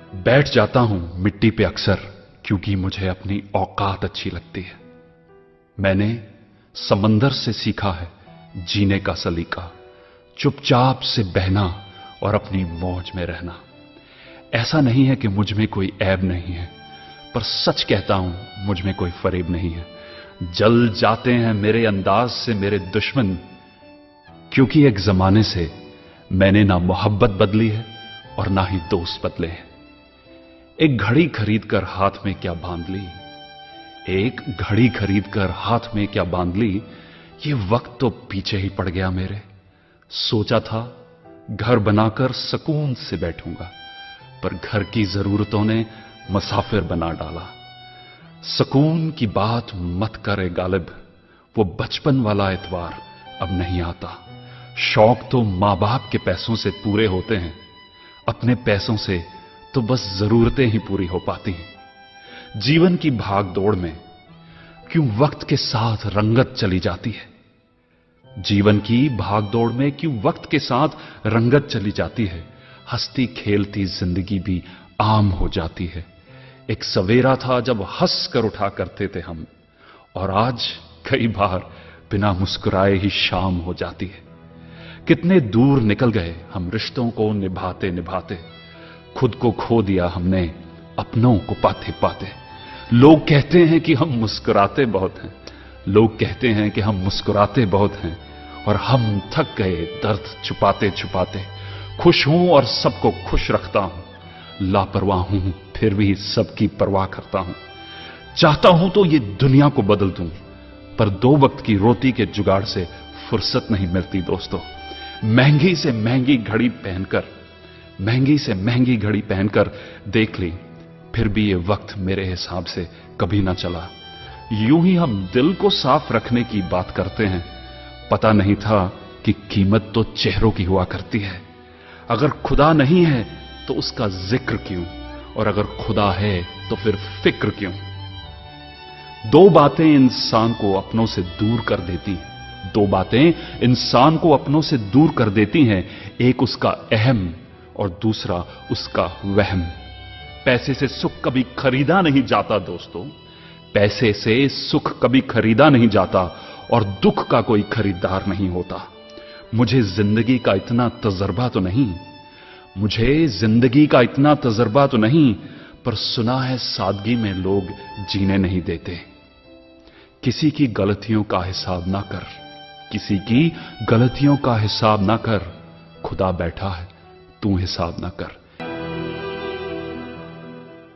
बैठ जाता हूं मिट्टी पे अक्सर क्योंकि मुझे अपनी औकात अच्छी लगती है। मैंने समंदर से सीखा है जीने का सलीका, चुपचाप से बहना और अपनी मौज में रहना। ऐसा नहीं है कि मुझ में कोई ऐब नहीं है, पर सच कहता हूं मुझ में कोई फरेब नहीं है। जल जाते हैं मेरे अंदाज से मेरे दुश्मन, क्योंकि एक जमाने से मैंने ना मोहब्बत बदली है और ना ही दोस्त बदले हैं। एक घड़ी खरीद कर हाथ में क्या बांध ली, एक घड़ी खरीद कर हाथ में क्या बांध ली, ये वक्त तो पीछे ही पड़ गया मेरे। सोचा था घर बनाकर सुकून से बैठूंगा, पर घर की जरूरतों ने मुसाफिर बना डाला। सुकून की बात मत करे गालिब, वो बचपन वाला एतवार अब नहीं आता। शौक तो मां बाप के पैसों से पूरे होते हैं, अपने पैसों से तो बस जरूरतें ही पूरी हो पाती हैं। जीवन की भाग दौड़ में क्यों वक्त के साथ रंगत चली जाती है, जीवन की भाग दौड़ में क्यों वक्त के साथ रंगत चली जाती है। हंसती खेलती जिंदगी भी आम हो जाती है। एक सवेरा था जब हंस कर उठा करते थे हम, और आज कई बार बिना मुस्कुराए ही शाम हो जाती है। कितने दूर निकल गए हम रिश्तों को निभाते निभाते, खुद को खो दिया हमने अपनों को पाते पाते। लोग कहते हैं कि हम मुस्कुराते बहुत हैं, लोग कहते हैं कि हम मुस्कुराते बहुत हैं, और हम थक गए दर्द छुपाते छुपाते। खुश हूं और सबको खुश रखता हूं, लापरवाह हूं फिर भी सबकी परवाह करता हूं। चाहता हूं तो ये दुनिया को बदल दूं, पर दो वक्त की रोटी के जुगाड़ से फुर्सत नहीं मिलती दोस्तों। महंगी से महंगी घड़ी पहनकर, महंगी से महंगी घड़ी पहनकर देख ली, फिर भी ये वक्त मेरे हिसाब से कभी ना चला। यूं ही हम दिल को साफ रखने की बात करते हैं, पता नहीं था कि कीमत तो चेहरों की हुआ करती है। अगर खुदा नहीं है तो उसका जिक्र क्यों, और अगर खुदा है तो फिर फिक्र क्यों। दो बातें इंसान को अपनों से दूर कर देती हैं, दो बातें इंसान को अपनों से दूर कर देती हैं, एक उसका अहम और दूसरा उसका वहम। पैसे से सुख कभी खरीदा नहीं जाता दोस्तों, पैसे से सुख कभी खरीदा नहीं जाता, और दुख का कोई खरीदार नहीं होता। मुझे जिंदगी का इतना तजर्बा तो नहीं, मुझे जिंदगी का इतना तजर्बा तो नहीं, पर सुना है सादगी में लोग जीने नहीं देते। किसी की गलतियों का हिसाब ना कर, किसी की गलतियों का हिसाब ना कर, खुदा बैठा है तू हिसाब ना कर।